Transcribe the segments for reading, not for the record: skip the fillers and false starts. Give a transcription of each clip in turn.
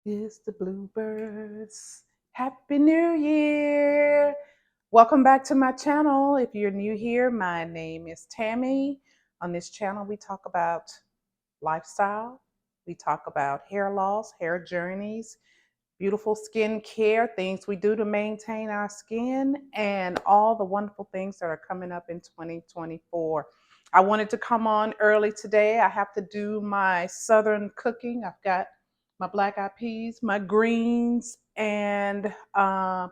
is the bluebirds. Happy New Year! Welcome back to my channel. If you're new here, my name is Tammy. On this channel, we talk about lifestyle, we talk about hair loss, hair journeys, beautiful skin care, things we do to maintain our skin, and all the wonderful things that are coming up in 2024. I wanted to come on early today. I have to do my southern cooking. I've got my black eyed peas, my greens, and I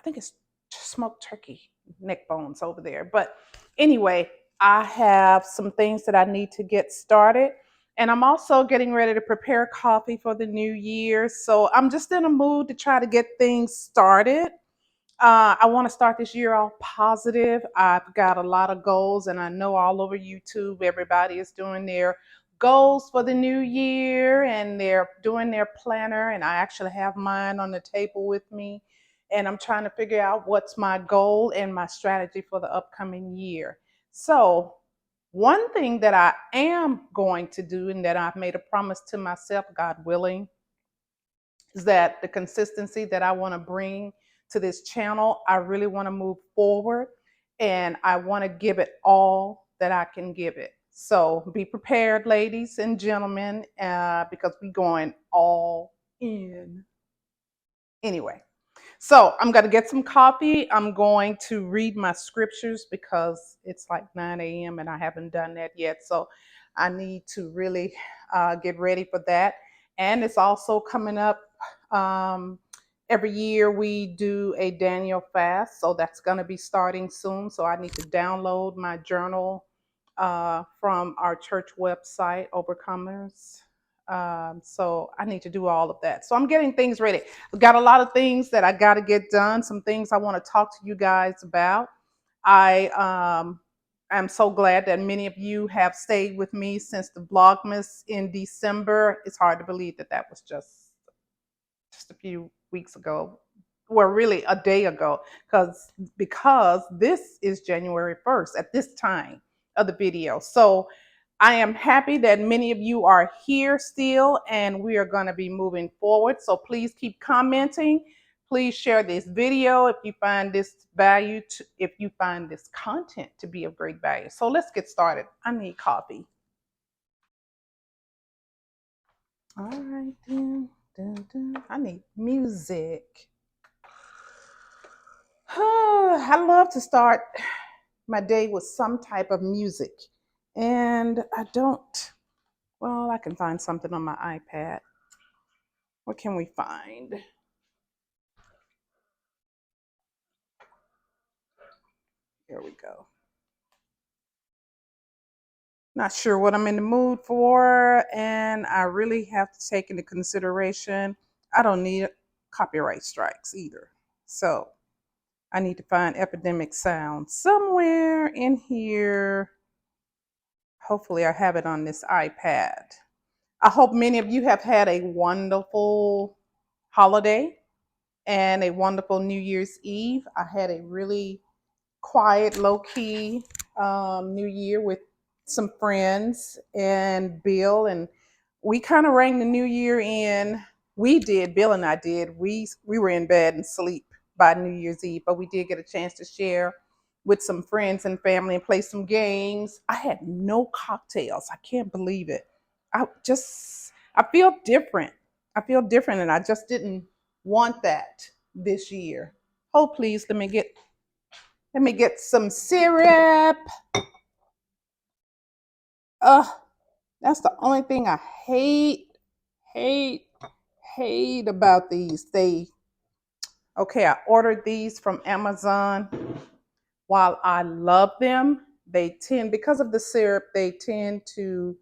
think it's smoked turkey neck bones over there. But anyway, I have some things that I need to get started. And I'm also getting ready to prepare coffee for the new year. So I'm just in a mood to try to get things started. I want to start this year off positive. I've got a lot of goals, and I know all over YouTube, everybody is doing their goals for the new year and they're doing their planner. And I actually have mine on the table with me. And I'm trying to figure out what's my goal and my strategy for the upcoming year. So, one thing that I am going to do and that I've made a promise to myself, God willing, is that the consistency that I want to bring to this channel, I really want to move forward and I want to give it all that I can give it. So be prepared, ladies and gentlemen, because we're going all in. Anyway, so I'm going to get some coffee. I'm going to read my scriptures because it's like 9 a.m. and I haven't done that yet. So I need to really get ready for that. And it's also coming up. Um, every year we do a Daniel fast. So that's going to be starting soon. So I need to download my journal from our church website, Overcomers. So I need to do all of that. So I'm getting things ready. I've got a lot of things that I got to get done, some things I want to talk to you guys about. I am so glad that many of you have stayed with me since the Vlogmas in December. It's hard to believe that that was just a few weeks ago. Well, really a day ago, because this is January 1st at this time of the video. So I am happy that many of you are here still, and we are going to be moving forward. So please keep commenting. Please share this video if you find this if you find this content to be of great value. So let's get started. I need coffee. All right, then. Dun, dun. I need music. I love to start my day with some type of music. And I don't, well, I can find something on my iPad. What can we find? Here we go. Not sure what I'm in the mood for, and I really have to take into consideration I don't need copyright strikes either. So I need to find epidemic sound somewhere in here. Hopefully, I have it on this iPad. I hope many of you have had a wonderful holiday and a wonderful New Year's Eve. I had a really quiet, low key New Year with some friends and Bill, and we kind of rang the New Year in. We did, Bill and I did. We were in bed and sleep by New Year's Eve, but we did get a chance to share with some friends and family and play some games. I had no cocktails. I can't believe it. I feel different. I feel different, and I just didn't want that this year. Oh, please, let me get some syrup. Ugh, that's the only thing I hate, hate about these. Okay, I ordered these from Amazon. While I love them, because of the syrup, they tend to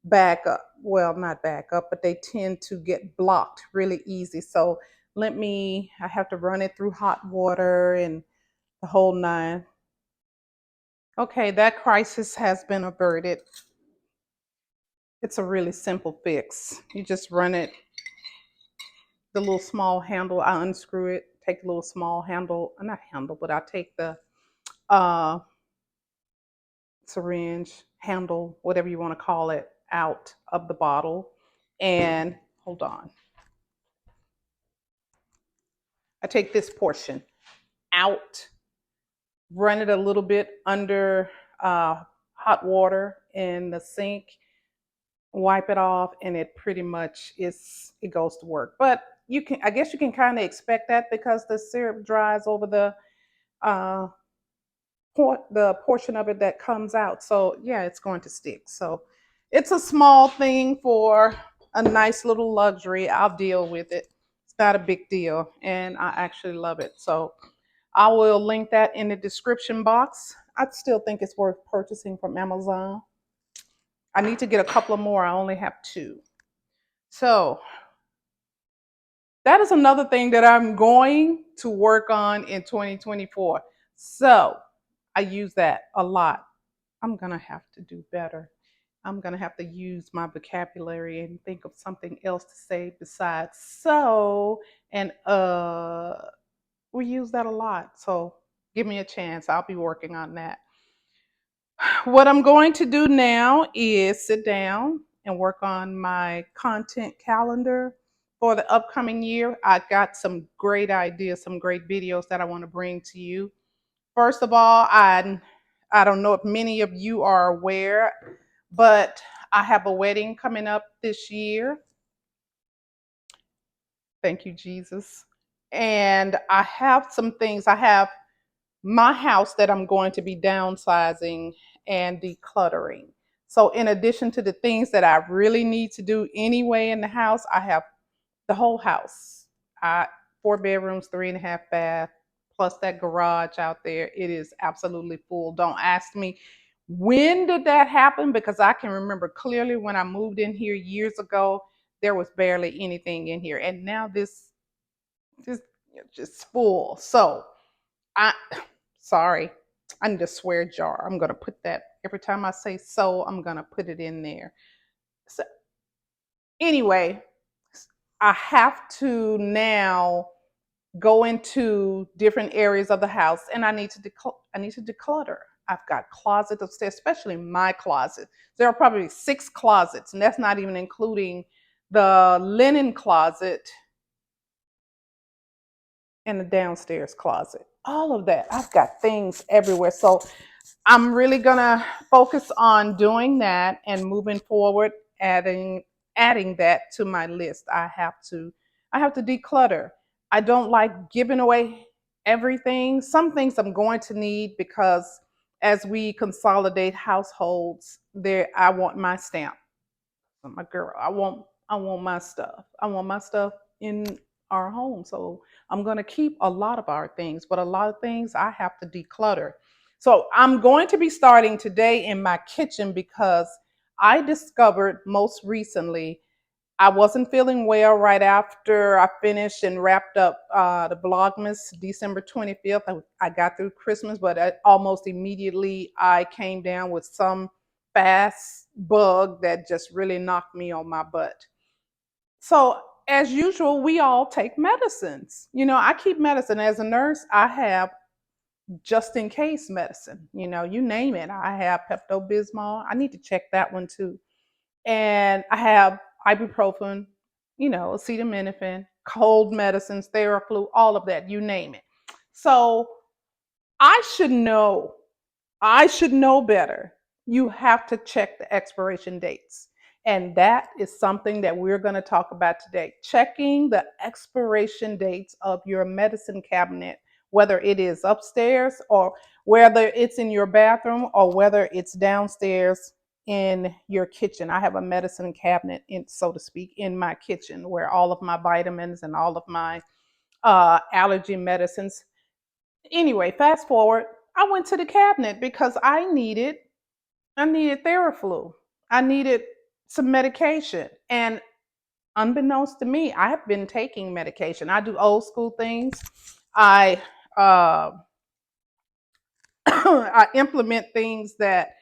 back up. Well, not back up, but they tend to get blocked really easy. So I have to run it through hot water and the whole nine. Okay, that crisis has been averted. It's a really simple fix. You just run it, the little small handle, I unscrew it, take the little small handle, not handle, but I take the uh, syringe handle, whatever you want to call it, out of the bottle. And hold on, I take this portion out, run it a little bit under hot water in the sink, wipe it off, and it pretty much it goes to work. But you can, I guess you can kind of expect that because the syrup dries over uh, the portion of it that comes out. So yeah, it's going to stick. So it's a small thing for a nice little luxury. I'll deal with it. It's not a big deal, and I actually love it. So I will link that in the description box. I still think it's worth purchasing from Amazon. I need to get a couple of more. I only have two. So that is another thing that I'm going to work on in 2024. So I use that a lot. I'm going to have to do better. I'm going to have to use my vocabulary and think of something else to say besides so and we use that a lot. So give me a chance. I'll be working on that. What I'm going to do now is sit down and work on my content calendar for the upcoming year. I got some great ideas, some great videos that I want to bring to you. First of all, I don't know if many of you are aware, but I have a wedding coming up this year. Thank you, Jesus. And I have some things. I have my house that I'm going to be downsizing and decluttering. So, in addition to the things that I really need to do anyway in the house, I have the whole house. I, 4 bedrooms, 3.5 bath, plus that garage out there. It is absolutely full. Don't ask me when did that happen because I can remember clearly when I moved in here years ago, there was barely anything in here. And now this just full. So I sorry, I need a swear jar. I'm gonna put that every time I say so, I'm gonna put it in there. So anyway, I have to now go into different areas of the house and I need to declutter. I've got closets upstairs, especially my closet. There are probably 6 closets, and that's not even including the linen closet and the downstairs closet. All of that. I've got things everywhere. So I'm really gonna focus on doing that and moving forward, adding that to my list. I have to declutter. I don't like giving away everything. Some things I'm going to need because as we consolidate households, there I want my stamp. I'm a girl. I want my stuff. I want my stuff in our home. So I'm going to keep a lot of our things, but a lot of things I have to declutter. So I'm going to be starting today in my kitchen because I discovered most recently I wasn't feeling well right after I finished and wrapped up the Vlogmas December 25th. I got through Christmas, but almost immediately I came down with some fast bug that just really knocked me on my butt. So, as usual, we all take medicines. You know, I keep medicine. As a nurse, I have just in case medicine. You know, you name it. I have Pepto Bismol. I need to check that one too. And I have ibuprofen, you know, acetaminophen, cold medicines, Theraflu, all of that, you name it. So I should know. I should know better. You have to check the expiration dates. And that is something that we're going to talk about today. Checking the expiration dates of your medicine cabinet, whether it is upstairs or whether it's in your bathroom or whether it's downstairs in your kitchen. I have a medicine cabinet, in, so to speak, in my kitchen where all of my vitamins and all of my allergy medicines. Anyway, fast forward, I went to the cabinet because I needed Theraflu. I needed some medication. And unbeknownst to me, I have been taking medication. I do old school things. I uh, I implement things that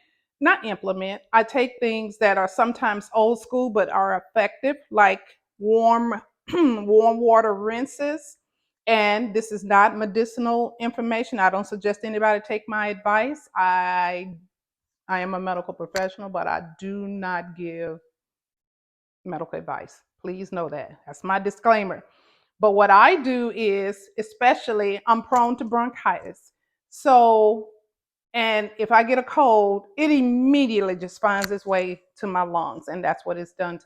not implement. I take things that are sometimes old school but are effective, like warm warm water rinses. And this is not medicinal information. I don't suggest anybody take my advice. I am a medical professional, but I do not give medical advice. Please know that. That's my disclaimer. But what I do is, especially, I'm prone to bronchitis. So, and if I get a cold, it immediately just finds its way to my lungs. And that's what it's done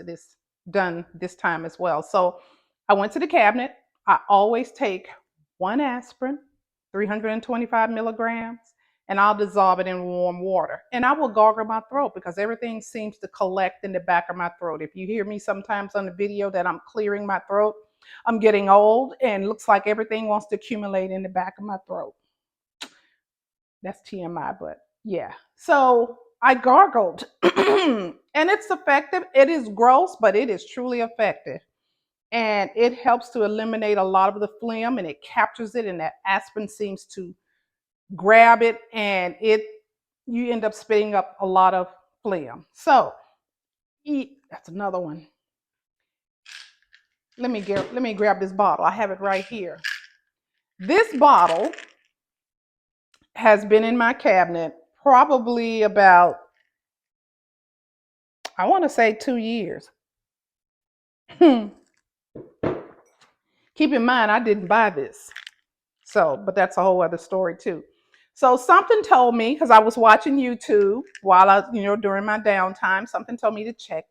this time as well. So I went to the cabinet. I always take one aspirin, 325 milligrams, and I'll dissolve it in warm water. And I will gargle my throat because everything seems to collect in the back of my throat. If you hear me sometimes on the video that I'm clearing my throat, I'm getting old and looks like everything wants to accumulate in the back of my throat. That's TMI, but yeah. So I gargled and it's effective. It is gross, but it is truly effective. And it helps to eliminate a lot of the phlegm and it captures it, and that aspirin seems to grab it, and you end up spitting up a lot of phlegm. So that's another one. Let me grab this bottle. I have it right here. This bottle has been in my cabinet probably about, I want to say, 2 years. Keep in mind, I didn't buy this. So, but that's a whole other story too. So something told me, because I was watching YouTube while during my downtime, something told me to check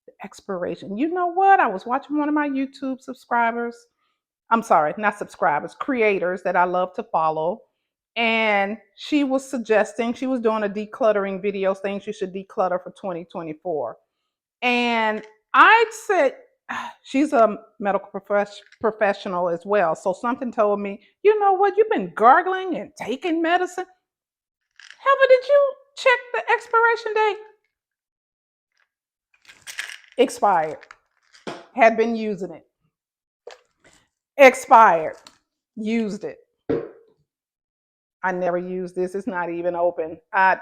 the expiration. You know what? I was watching one of my YouTube subscribers. I'm sorry, not subscribers, creators that I love to follow. And she was suggesting, she was doing a decluttering video saying she should declutter for 2024. And I said, she's a medical professional as well. So something told me, you know what, you've been gargling and taking medicine. Heather, did you check the expiration date? Expired. Had been using it. Expired. Used it. I never use this. It's not even open. I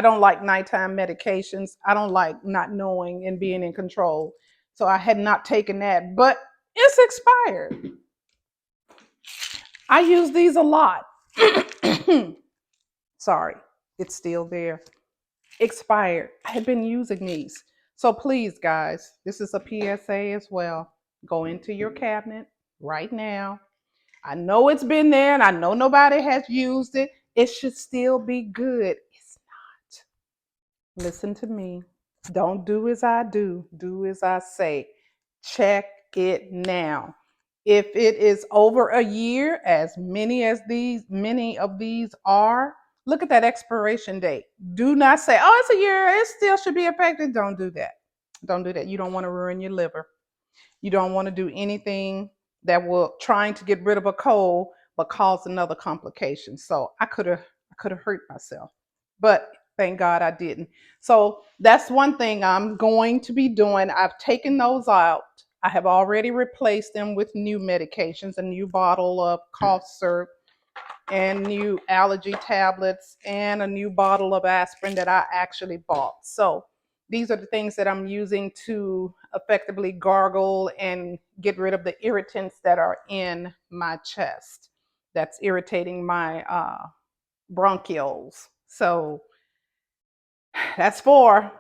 don't like nighttime medications. I don't like not knowing and being in control. So I had not taken that, but it's expired. I use these a lot. Sorry, it's still there. Expired. I have been using these. So please, guys, this is a PSA as well. Go into your cabinet right now. I know it's been there and I know nobody has used it. It should still be good. It's not. Listen to me. Don't do as I do as I say. Check it now. If it is over a year, as many of these are, look at that expiration date. Do not say, oh, it's a year, it still should be effective. Don't do that. Don't do that. You don't want to ruin your liver. You don't want to do anything that will trying to get rid of a cold but cause another complication. So I could have hurt myself. But thank God I didn't. So that's one thing I'm going to be doing. I've taken those out. I have already replaced them with new medications, a new bottle of cough syrup and new allergy tablets and a new bottle of aspirin that I actually bought. So these are the things that I'm using to effectively gargle and get rid of the irritants that are in my chest that's irritating my bronchioles. So that's four.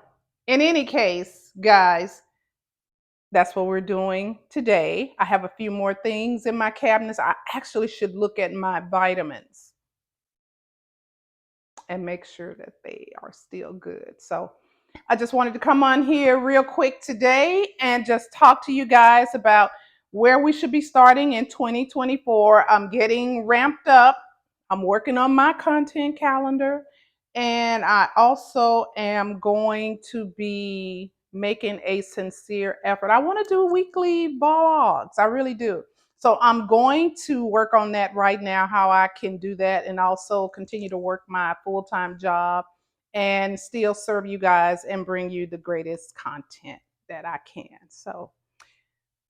In any case, guys, that's what we're doing today. I have a few more things in my cabinets. I actually should look at my vitamins and make sure that they are still good. So I just wanted to come on here real quick today and just talk to you guys about where we should be starting in 2024. I'm getting ramped up. I'm working on my content calendar. And I also am going to be making a sincere effort. I want to do weekly vlogs. I really do. So I'm going to work on that right now, how I can do that and also continue to work my full-time job and still serve you guys and bring you the greatest content that I can. So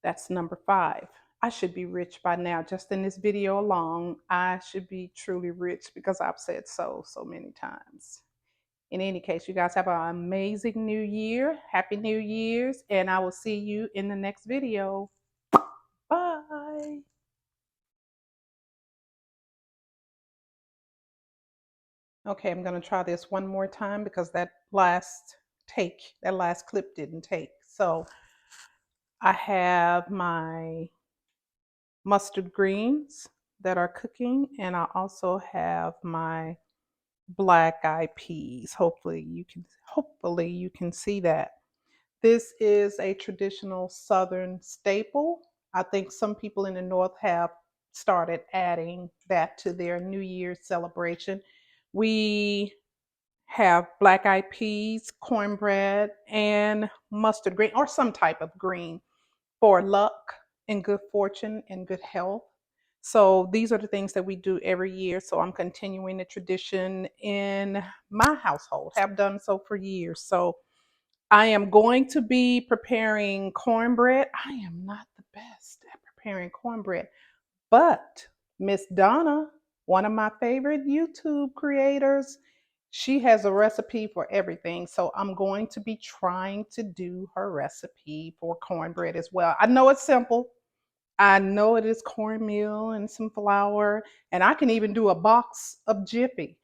that's number 5. I should be rich by now. Just in this video alone, I should be truly rich because I've said so many times. In any case, you guys have an amazing new year. Happy New Year's, and I will see you in the next video. Bye. Okay, I'm going to try this one more time because that last clip didn't take. So I have my mustard greens that are cooking, and I also have my black eyed peas. Hopefully you can see that. This is a traditional Southern staple. I think some people in the North have started adding that to their New Year's celebration. We have black eyed peas, cornbread, and mustard green or some type of green for luck and good fortune and good health. So these are the things that we do every year. So I'm continuing the tradition in my household, have done so for years. So I am going to be preparing cornbread. I am not the best at preparing cornbread, but Miss Donna, one of my favorite YouTube creators, she has a recipe for everything. So I'm going to be trying to do her recipe for cornbread as well. I know it's simple. I know it is cornmeal and some flour, and I can even do a box of Jiffy.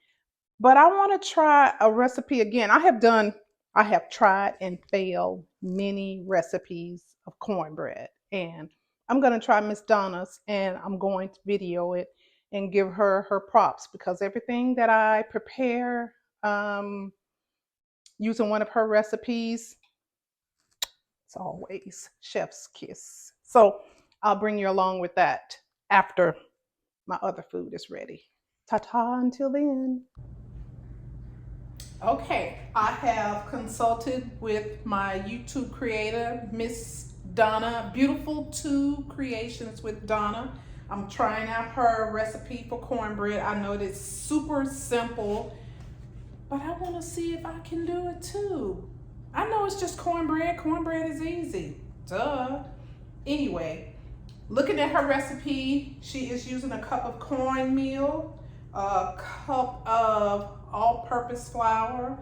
But I want to try a recipe again. I have tried and failed many recipes of cornbread. And I'm going to try Miss Donna's and I'm going to video it and give her her props because everything that I prepare um, using one of her recipes, it's always chef's kiss. So I'll bring you along with that after my other food is ready. Ta ta until then. Okay, I have consulted with my YouTube creator, Miss Donna, Beautiful Two Creations with Donna. I'm trying out her recipe for cornbread. I know it is super simple, but I want to see if I can do it too. I know it's just cornbread. Cornbread is easy. Duh. Anyway, looking at her recipe, she is using a cup of cornmeal, a cup of all-purpose flour,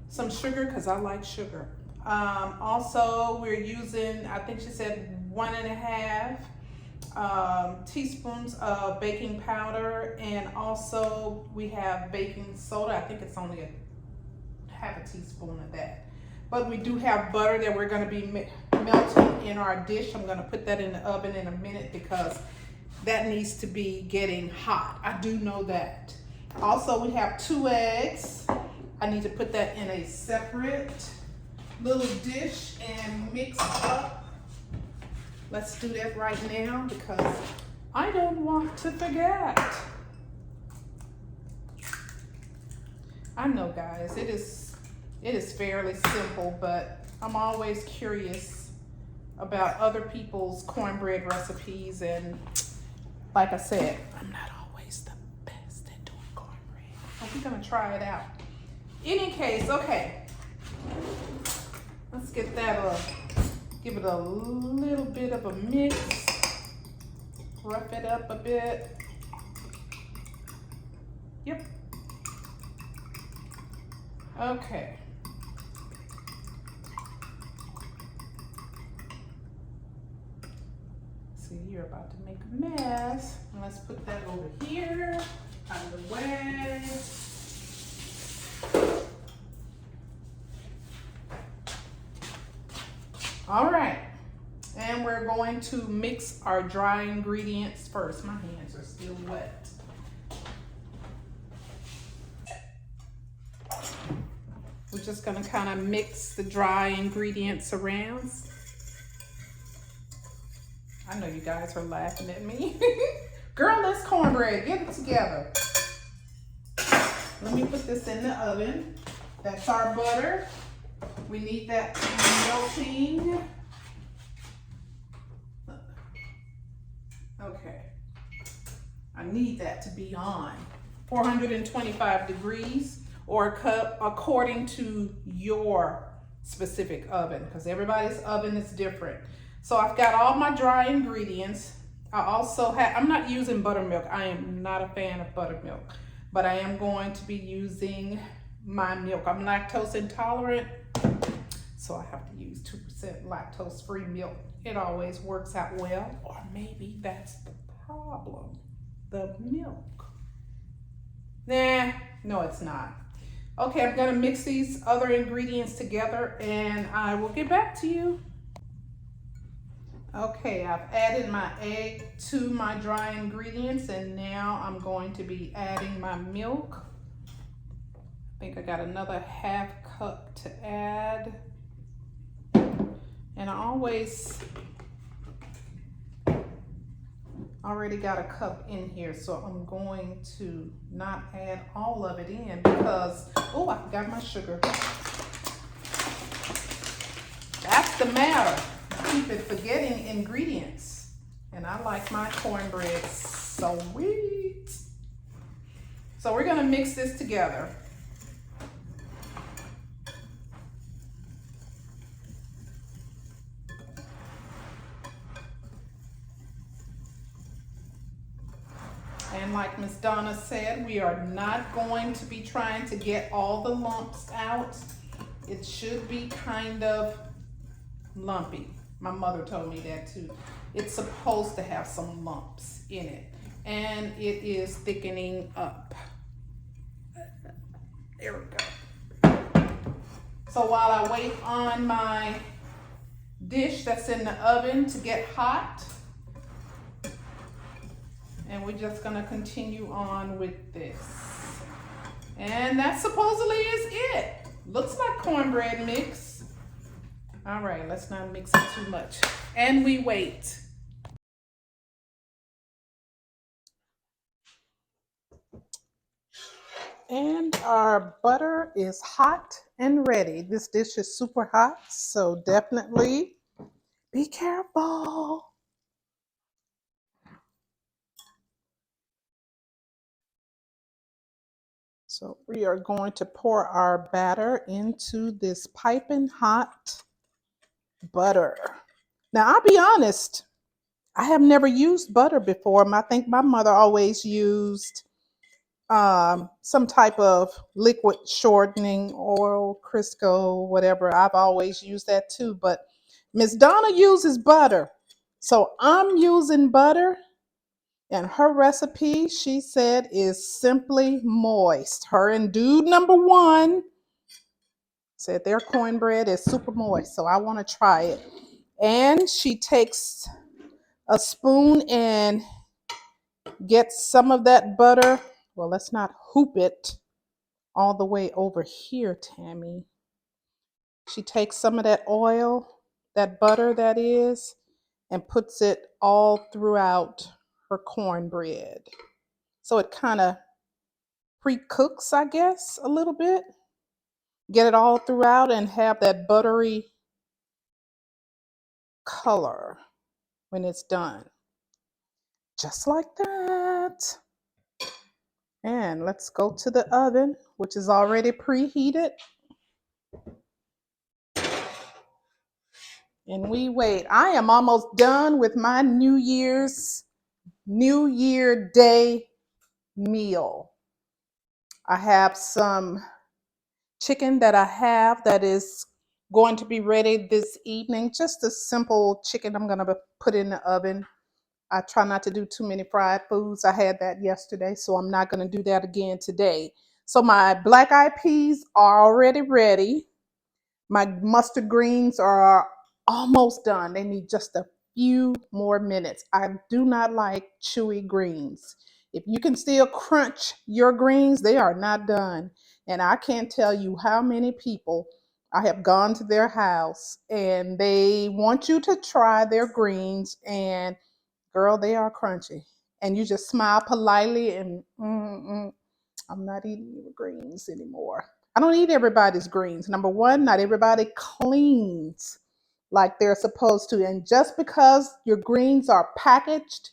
some sugar because I like sugar. Also, we're using, I think she said 1.5 teaspoons of baking powder, and also we have baking soda. I think it's only a half a teaspoon of that. But we do have butter that we're going to be melting in our dish. I'm going to put that in the oven in a minute because that needs to be getting hot. I do know that. Also, we have 2 eggs. I need to put that in a separate little dish and mix up. Let's do that right now because I don't want to forget. I know, guys, it is fairly simple, but I'm always curious about other people's cornbread recipes, and like I said, I'm not always the best at doing cornbread. But we're gonna try it out. Any case, okay. Let's get that give it a little bit of a mix. Rough it up a bit. Yep. Okay. See, you're about to make a mess. Let's put that over here, out of the way. All right, and we're going to mix our dry ingredients first. My hands are still wet. We're just gonna kind of mix the dry ingredients around. I know you guys are laughing at me. Girl, that's cornbread, get it together. Let me put this in the oven. That's our butter. We need that to be melting. Okay. I need that to be on 425 degrees or cut according to your specific oven, because everybody's oven is different. So I've got all my dry ingredients. I also have, I'm not using buttermilk. I am not a fan of buttermilk, but I am going to be using my milk. I'm lactose intolerant, so I have to use 2% lactose-free milk. It always works out well, or maybe that's the problem, the milk. Nah, no it's not. Okay, I'm gonna mix these other ingredients together and I will get back to you. Okay, I've added my egg to my dry ingredients, and now I'm going to be adding my milk. I think I got another half cup to add. And I already got a cup in here, so I'm going to not add all of it in because, oh, I forgot my sugar. That's the matter. I keep forgetting ingredients. And I like my cornbread sweet. So we're gonna mix this together. And like Miss Donna said, we are not going to be trying to get all the lumps out. It should be kind of lumpy. My mother told me that too. It's supposed to have some lumps in it. And it is thickening up. There we go. So while I wait on my dish that's in the oven to get hot, and we're just gonna continue on with this. And that supposedly is it. Looks like cornbread mix. All right, let's not mix it too much. And we wait. And our butter is hot and ready. This dish is super hot, so definitely be careful. So we are going to pour our batter into this piping hot butter. Now, I'll be honest, I have never used butter before. I think my mother always used some type of liquid shortening oil, Crisco, whatever. I've always used that too. But Miss Donna uses butter. So I'm using butter. And her recipe, she said, is simply moist. Her and dude number one said their cornbread is super moist. So I want to try it. And she takes a spoon and gets some of that butter. Well, let's not hoop it all the way over here, Tammy. She takes some of that oil, that butter that is, and puts it all throughout her cornbread. So it kind of pre-cooks, I guess, a little bit. Get it all throughout and have that buttery color when it's done. Just like that. And let's go to the oven, which is already preheated. And we wait. I am almost done with my New Year Day meal. I have some chicken that is going to be ready this evening. Just a simple chicken I'm going to put in the oven. I try not to do too many fried foods. I had that yesterday, so I'm not going to do that again today. So my black eyed peas are already ready. My mustard greens are almost done. They need just a few more minutes. I do not like chewy greens. If you can still crunch your greens, they are not done. And I can't tell you how many people I have gone to their house and they want you to try their greens, and girl, they are crunchy. And you just smile politely and I'm not eating your greens anymore. I don't eat everybody's greens. Number one, not everybody cleans like they're supposed to. And just because your greens are packaged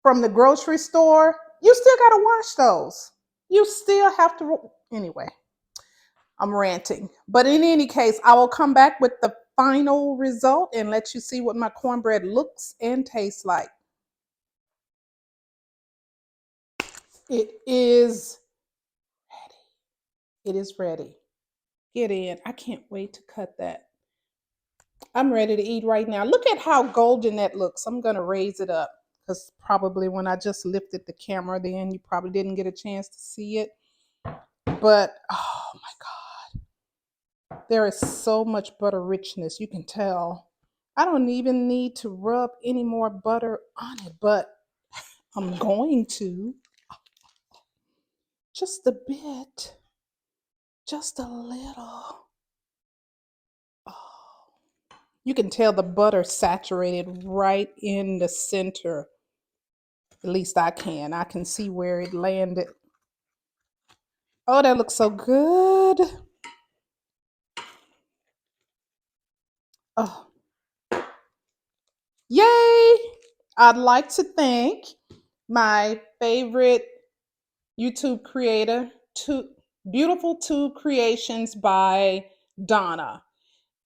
from the grocery store, you still got to wash those. You still have to. Anyway, I'm ranting. But in any case, I will come back with the final result and let you see what my cornbread looks and tastes like. It is ready. It is ready. Get in. I can't wait to cut that. I'm ready to eat right now. Look at how golden that looks. I'm going to raise it up because probably when I just lifted the camera, then you probably didn't get a chance to see it. But oh my God, there is so much butter richness. You can tell. I don't even need to rub any more butter on it, but I'm going to. Just a bit. Just a little. Oh. You can tell the butter saturated right in the center. At least I can. I can see where it landed. Oh, that looks so good. Oh, yay! I'd like to thank my favorite YouTube creator, Beautiful Tube Creations by Donna.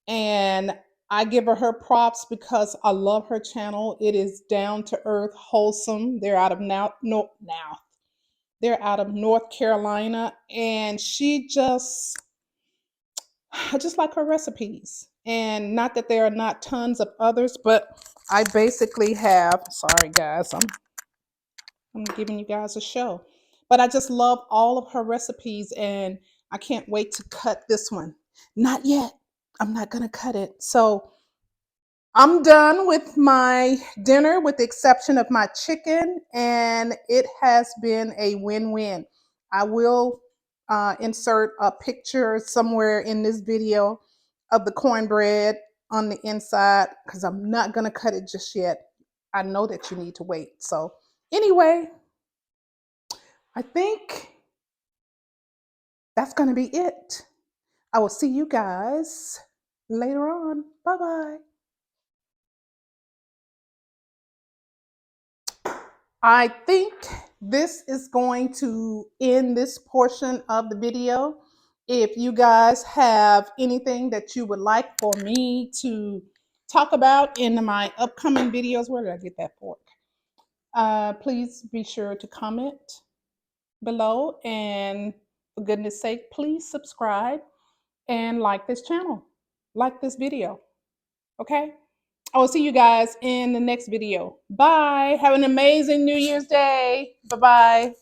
And I give her props because I love her channel. It is down to earth, wholesome. They're out of they're out of North Carolina, and I just like her recipes. And not that there are not tons of others, but I basically have, sorry guys, I'm giving you guys a show. But I just love all of her recipes, and I can't wait to cut this one. Not yet. I'm not going to cut it. So I'm done with my dinner with the exception of my chicken, and it has been a win-win. I will insert a picture somewhere in this video of the cornbread on the inside because I'm not going to cut it just yet. I know that you need to wait. So anyway, I think that's going to be it. I will see you guys later on. Bye-bye. I think this is going to end this portion of the video. If you guys have anything that you would like for me to talk about in my upcoming videos, where did I get that fork? Please be sure to comment below, and for goodness sake, please subscribe and like this channel, like this video, okay? I will see you guys in the next video. Bye. Have an amazing New Year's Day. Bye-bye.